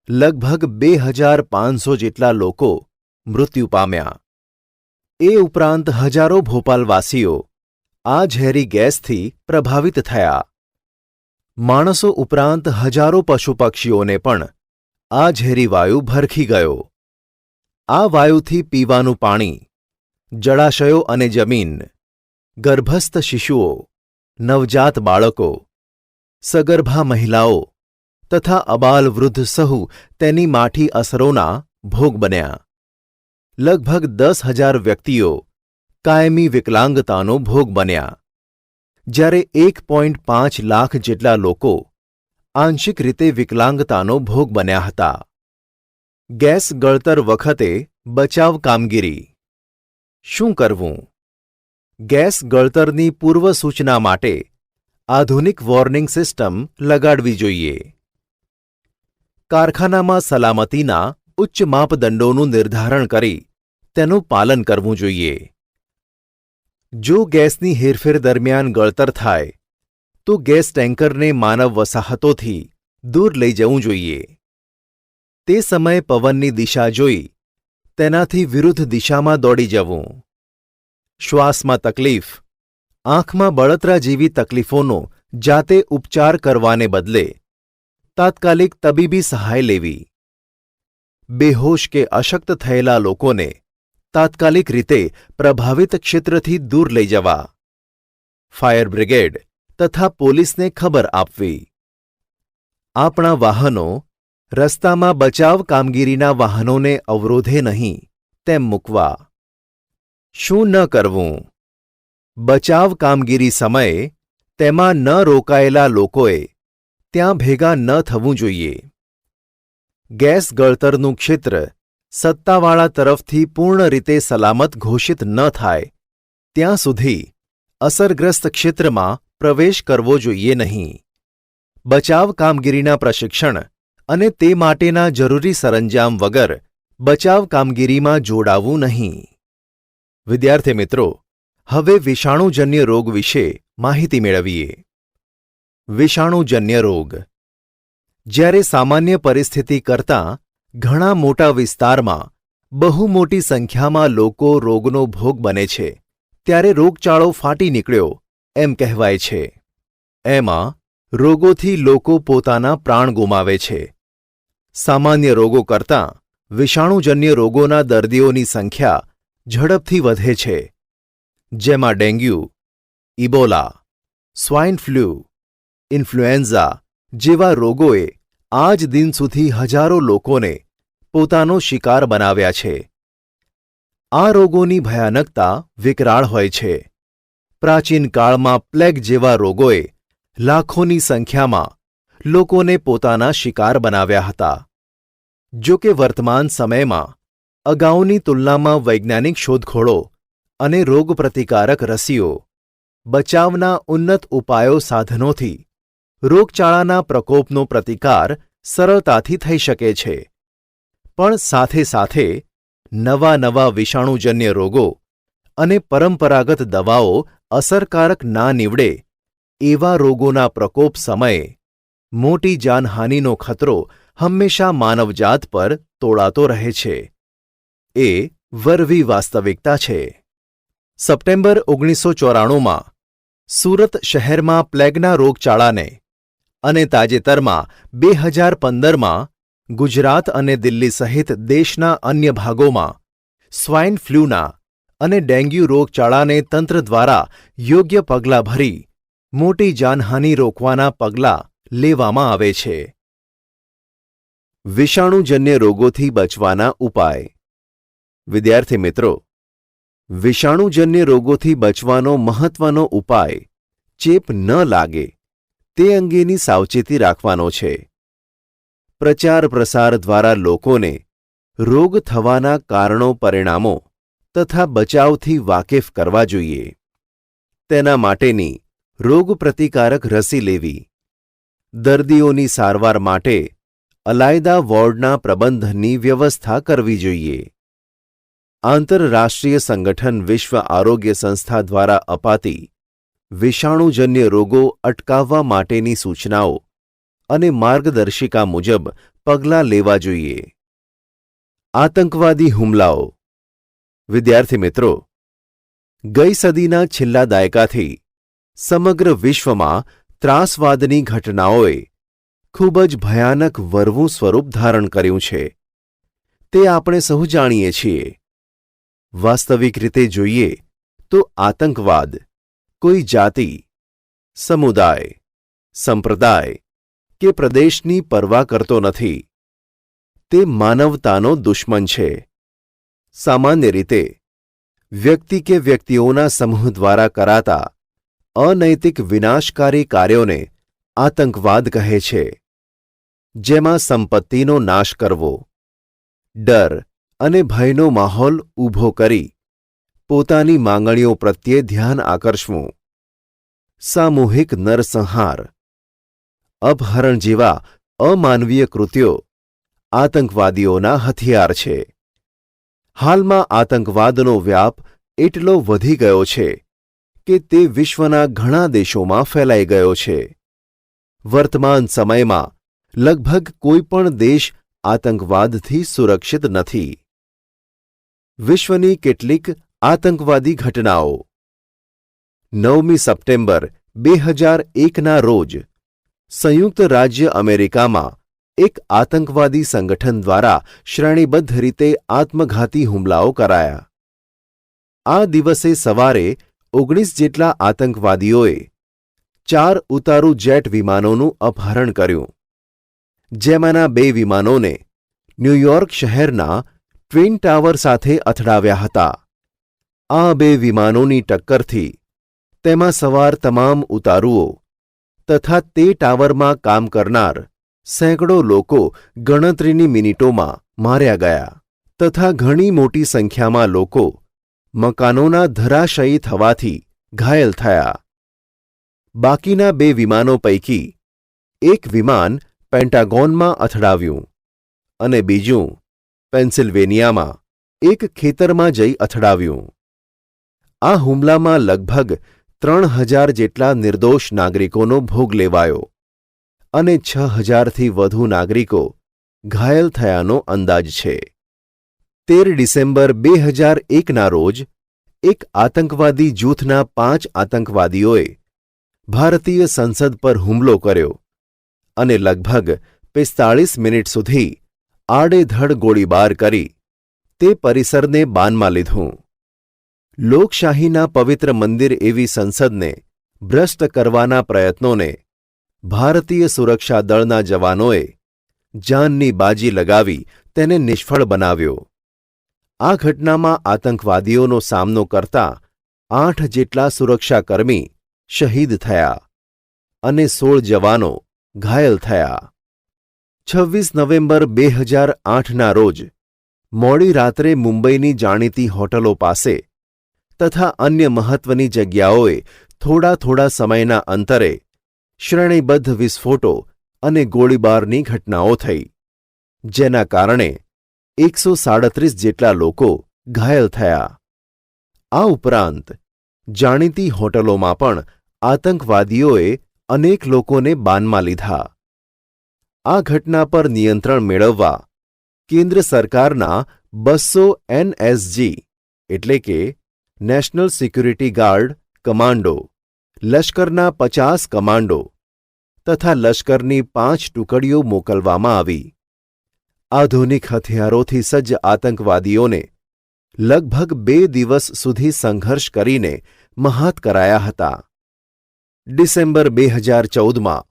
લગભગ 2500 જેટલા લોકો મૃત્યુ પામ્યા. એ ઉપરાંત હજારો ભોપાલવાસીઓ આ ઝેરી ગેસથી પ્રભાવિત થયા. માણસો ઉપરાંત હજારો પશુપક્ષીઓને પણ આ ઝેરી વાયુ ભરખી ગયો. આ વાયુથી પીવાનું પાણી, જળાશયો અને જમીન, ગર્ભસ્થ શિશુઓ, નવજાત બાળકો, સગર્ભા મહિલાઓ તથા અબાલ વૃદ્ધ સહુ તેની માઠી અસરોના ભોગ બન્યા. લગભગ 10,000 વ્યક્તિઓ કાયમી વિકલાંગતાનો ભોગ બન્યા, જ્યારે 1.5 લાખ જેટલા લોકો આંશિક રીતે વિકલાંગતાનો ભોગ બન્યા હતા. ગેસ ગળતર વખતે બચાવ કામગીરી. શું કરવું? ગેસ ગળતરની પૂર્વ સૂચના માટે આધુનિક વોર્નિંગ સિસ્ટમ લગાડવી જોઈએ. કારખાનામાં સલામતીના ઉચ્ચ માપદંડોનું નિર્ધારણ કરી તેનું પાલન કરવું જોઈએ. જો ગેસની હેરફેર દરમિયાન ગળતર થાય તો ગેસ ટેન્કરને માનવ વસાહતોથી દૂર લઈ જવું જોઈએ. તે સમયે પવનની દિશા જોઈ તેનાથી વિરુદ્ધ દિશામાં દોડી જવું. શ્વાસમાં તકલીફ, આંખમાં બળતરા જેવી તકલીફોનો જાતે ઉપચાર કરવાને બદલે તાત્કાલિક તબીબી સહાય લેવી. બેહોશ કે અશક્ત થયેલા લોકોને તાત્કાલિક રીતે પ્રભાવિત ક્ષેત્રથી દૂર લઈ જવા. ફાયર બ્રિગેડ તથા પોલીસને ખબર આપવી. આપણા વાહનો રસ્તામાં બચાવ કામગીરીના વાહનોને અવરોધે નહીં તેમ મૂકવા. શું ન કરવું? બચાવ કામગીરી સમયે તેમાં ન રોકાયેલા લોકોએ ત્યાં ભેગા ન થવું જોઈએ. ગેસ ગળતરનું ક્ષેત્ર સત્તાવાળા તરફથી પૂર્ણ રીતે સલામત ઘોષિત ન થાય ત્યાં સુધી અસરગ્રસ્ત ક્ષેત્રમાં પ્રવેશ કરવો જોઈએ નહીં. બચાવ કામગીરીના પ્રશિક્ષણ અને તે માટેના જરૂરી સરંજામ વગર બચાવ કામગીરીમાં જોડાવું નહીં. વિદ્યાર્થી મિત્રો, હવે વિષાણુજન્ય રોગ વિશે માહિતી મેળવીએ. વિષાણુજન્ય રોગ. જ્યારે સામાન્ય પરિસ્થિતિ કરતાં ઘણા મોટા વિસ્તારમાં બહુ મોટી સંખ્યામાં લોકો રોગનો ભોગ બને છે ત્યારે રોગચાળો ફાટી નીકળ્યો એમ કહેવાય છે. એમાં રોગોથી લોકો પોતાના પ્રાણ ગુમાવે છે. સામાન્ય રોગો કરતાં વિષાણુજન્ય રોગોના દર્દીઓની સંખ્યા ઝડપથી વધે છે, જેમાં dengue, Ebola, swine flu, influenza જેવા રોગોએ આજ દિન સુધી હજારો લોકોને પોતાનો શિકાર બનાવ્યા છે. આ રોગોની ભયાનકતા વિકરાળ હોય છે. પ્રાચીન કાળમાં પ્લેગ જેવા રોગોએ લાખોની સંખ્યામાં લોકોને પોતાના શિકાર બનાવ્યા હતા. જો કે વર્તમાન સમયમાં અગાઉની તુલનામાં વૈજ્ઞાનિક શોધખોળો અને રોગપ્રતિકારક રસીઓ, બચાવના ઉન્નત ઉપાયો સાધનોથી રોગચાળાના પ્રકોપનો પ્રતિકાર સરળતાથી થઈ શકે છે. પણ સાથે સાથે નવા વિષાણુજન્ય રોગો અને પરંપરાગત દવાઓ અસરકારક ના નીવડે એવા રોગોના પ્રકોપ સમયે મોટી જાનહાનિનો ખતરો હંમેશા માનવજાત પર તોળાતો રહે છે. એ વરવી વાસ્તવિકતા છે. સપ્ટેમ્બર 1994માં સુરત શહેરમાં પ્લેગના રોગચાળાને અને તાજેતરમાં 2015માં ગુજરાત અને દિલ્હી સહિત દેશના અન્ય ભાગોમાં સ્વાઇન ફ્લૂના અને ડેન્ગ્યુ રોગચાળાને તંત્ર દ્વારા યોગ્ય પગલાં ભરી મોટી જાનહાનિ રોકવાના પગલાં લેવામાં આવે છે. વિષાણુજન્ય રોગોથી બચવાના ઉપાય. વિદ્યાર્થી મિત્રો, વિષાણુજન્ય રોગોથી બચવાનો મહત્વનો ઉપાય ચેપ ન લાગે તે અંગેની સાવચેતી રાખવાનો છે. પ્રચાર પ્રસાર દ્વારા લોકોને રોગ થવાના કારણો પરિણામો તથા બચાવથી વાકેફ કરવા જોઈએ. તેના માટેની રોગપ્રતિકારક રસી લેવી, દર્દીઓની સારવાર માટે અલાયદા વોર્ડના પ્રબંધનની વ્યવસ્થા કરવી જોઈએ. આંતરરાષ્ટ્રીય સંગઠન વિશ્વ આરોગ્ય સંસ્થા દ્વારા અપાતી વિષાણુજન્ય રોગો અટકાવવા માટેની સૂચનાઓ અને માર્ગદર્શિકા મુજબ પગલાં લેવા જોઈએ. આતંકવાદી હુમલાઓ. વિદ્યાર્થી મિત્રો, ગઈ સદીના છેલ્લા દાયકાથી સમગ્ર વિશ્વમાં ત્રાસવાદની ઘટનાઓએ ખૂબ જ ભયાનક વરવું સ્વરૂપ ધારણ કર્યું છે. તે આપણે સહુ જાણીએ છીએ. વાસ્તવિક રીતે જોઈએ તો આતંકવાદ કોઈ જાતિ, સમુદાય, સંપ્રદાય કે પ્રદેશની પરવા કરતો નથી. તે માનવતાનો દુશ્મન છે. સામાન્ય રીતે વ્યક્તિ કે વ્યક્તિઓના સમૂહ દ્વારા કરાતા અનૈતિક વિનાશકારી કાર્યોને આતંકવાદ કહે છે. જેમાં સંપત્તિનો નાશ કરવો, ડર અને ભયનો માહોલ ઊભો કરી પોતાની માંગણીઓ પ્રત્યે ધ્યાન આકર્ષવું, સામૂહિક નરસંહાર, અપહરણ જેવા અમાનવીય કૃત્યો આતંકવાદીઓના હથિયાર છે. હાલમાં આતંકવાદનો વ્યાપ એટલો વધી ગયો છે કે તે વિશ્વના ઘણા દેશોમાં ફેલાઈ ગયો છે. વર્તમાન સમયમાં લગભગ કોઈ પણ દેશ આતંકવાદથી સુરક્ષિત નથી. વિશ્વની કેટલીક આતંકવાદી ઘટનાઓ. 9મી સપ્ટેમ્બર 2001ના રોજ સંયુક્ત રાજ્ય અમેરિકામાં એક આતંકવાદી સંગઠન દ્વારા શ્રેણીબદ્ધ રીતે આત્મઘાતી હુમલાઓ કરાયા. આ દિવસે સવારે 19 જેટલા આતંકવાદીઓએ 4 ઉતારૂ જેટ વિમાનોનું અપહરણ કર્યું, જેમાંના 2 વિમાનોને ન્યૂયોર્ક શહેરના ટ્વિન ટાવર સાથે અથડાવ્યા હતા. આ 2 વિમાનોની ટક્કરથી તેમાં સવાર તમામ ઉતારુઓ તથા તે ટાવરમાં કામ કરનાર સેંકડો લોકો ગણતરીની મિનિટોમાં માર્યા ગયા તથા ઘણી મોટી સંખ્યામાં લોકો મકાનોના ધરાશયી થવાથી ઘાયલ થયા. બાકીના 2 વિમાનો પૈકી એક વિમાન પેન્ટાગોનમાં અથડાવ્યું અને બીજું પેન્સિલ્વેનિયામાં એક ખેતરમાં જઈ અથડાવ્યું. આ હુમલામાં લગભગ 3000 જેટલા નિર્દોષ નાગરિકોનો ભોગ લેવાયો અને 6000થી વધુ નાગરિકો ઘાયલ થયાનો અંદાજ છે. 13 ડિસેમ્બર 2001ના રોજ એક આતંકવાદી જૂથના 5 આતંકવાદીઓએ ભારતીય સંસદ પર હુમલો કર્યો અને લગભગ 45 મિનિટ સુધી આડેધડ ગોળીબાર કરી તે પરિસરને બાનમાં લીધું. લોકશાહીના પવિત્ર મંદિર એવી સંસદને ભ્રષ્ટ કરવાના પ્રયત્નોને ભારતીય સુરક્ષા દળના જવાનોએ જાનની બાજી લગાવી તેને નિષ્ફળ બનાવ્યો. આ ઘટનામાં આતંકવાદીઓનો સામનો કરતા 8 જેટલા સુરક્ષાકર્મી શહીદ થયા અને 16 જવાનો ઘાયલ થયા. 26 નવેમ્બર 2008ના રોજ મોડી રાત્રે મુંબઈની જાણીતી હોટલો પાસે તથા અન્ય મહત્વની જગ્યાઓએ થોડા સમયના અંતરે શ્રેણીબદ્ધ વિસ્ફોટો અને ગોળીબારની ઘટનાઓ થઈ, જેના કારણે 137 જેટલા લોકો ઘાયલ થયા. આ ઉપરાંત જાણીતી હોટલોમાં પણ આતંકવાદીઓએ અનેક લોકોને બાનમાં લીધા. આ ઘટના પર નિયંત્રણ મેળવવા કેન્દ્ર સરકારના 200 NSG એટલે કે નેશનલ સિક્યુરિટી ગાર્ડ કમાન્ડો, લશ્કરના 50 કમાન્ડો તથા લશ્કરની 5 ટુકડીઓ મોકલવામાં આવી. આધુનિક હથિયારોથી સજ્જ આતંકવાદીઓને લગભગ 2 દિવસ સુધી સંઘર્ષ કરીને મહાત કરાયા હતા. ડિસેમ્બર 2014માં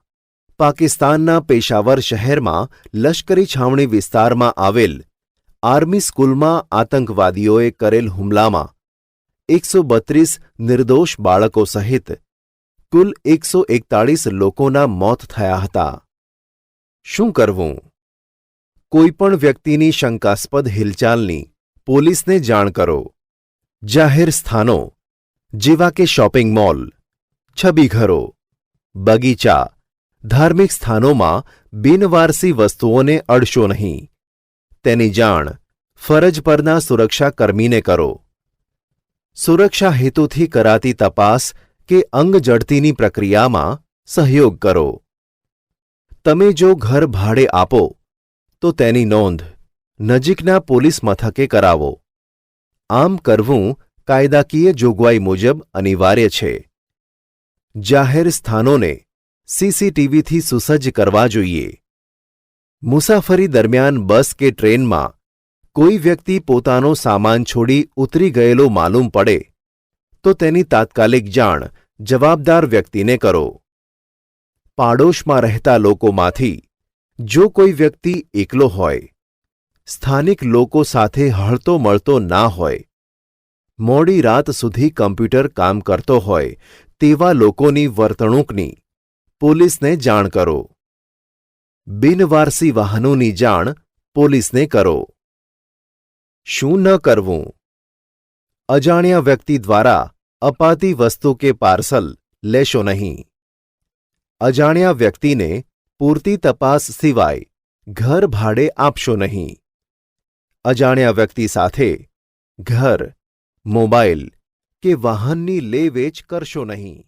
પાકિસ્તાનના પેશાવર શહેરમાં લશ્કરી છાવણી વિસ્તારમાં આવેલ આર્મી સ્કૂલમાં આતંકવાદીઓએ કરેલ હુમલામાં 132 નિર્દોષ બાળકો સહિત કુલ 141 લોકોના મોત થયા હતા. શું કરવું? કોઈપણ વ્યક્તિની શંકાસ્પદ હિલચાલની પોલીસને જાણ કરો. જાહેર સ્થાનો જેવા કે શોપિંગ મોલ, છબીઘરો, બગીચા, ધાર્મિક સ્થાનોમાં બિનવારસી વસ્તુઓને અડશો નહીં. તેની જાણ ફરજ પરના સુરક્ષાકર્મીને કરો. સુરક્ષા હેતુથી કરાતી તપાસ કે અંગ જડતીની પ્રક્રિયામાં સહયોગ કરો. તમે જો ઘર ભાડે આપો તો તેની નોંધ નજીકના પોલીસ મથકે કરાવો. આમ કરવું કાયદાકીય જોગવાઈ મુજબ અનિવાર્ય છે. જાહેર સ્થાનોને સીસીટીવીથી સુસજ્જ કરવા જોઈએ. મુસાફરી દરમિયાન બસ કે ટ્રેનમાં કોઈ વ્યક્તિ પોતાનો સામાન છોડી ઉતરી ગયેલો માલુમ પડે તો તેની તાત્કાલિક જાણ જવાબદાર વ્યક્તિને કરો. પાડોશમાં રહેતા લોકોમાંથી જો કોઈ વ્યક્તિ એકલો હોય, સ્થાનિક લોકો સાથે હળતો મળતો ના હોય, મોડી રાત સુધી કમ્પ્યુટર કામ કરતો હોય તેવા લોકોની વર્તણૂકની પોલીસને જાણ કરો. બિનવારસી વાહનોની જાણ પોલીસને કરો. શું ન કરવું? અજાણ્યા વ્યક્તિ દ્વારા અપાતી વસ્તુ કે પાર્સલ લેશો નહીં. અજાણ્યા વ્યક્તિને પૂરતી તપાસ સિવાય ઘર ભાડે આપશો નહીં. અજાણ્યા વ્યક્તિ સાથે ઘર, મોબાઈલ કે વાહનની લે વેચ કરશો નહીં.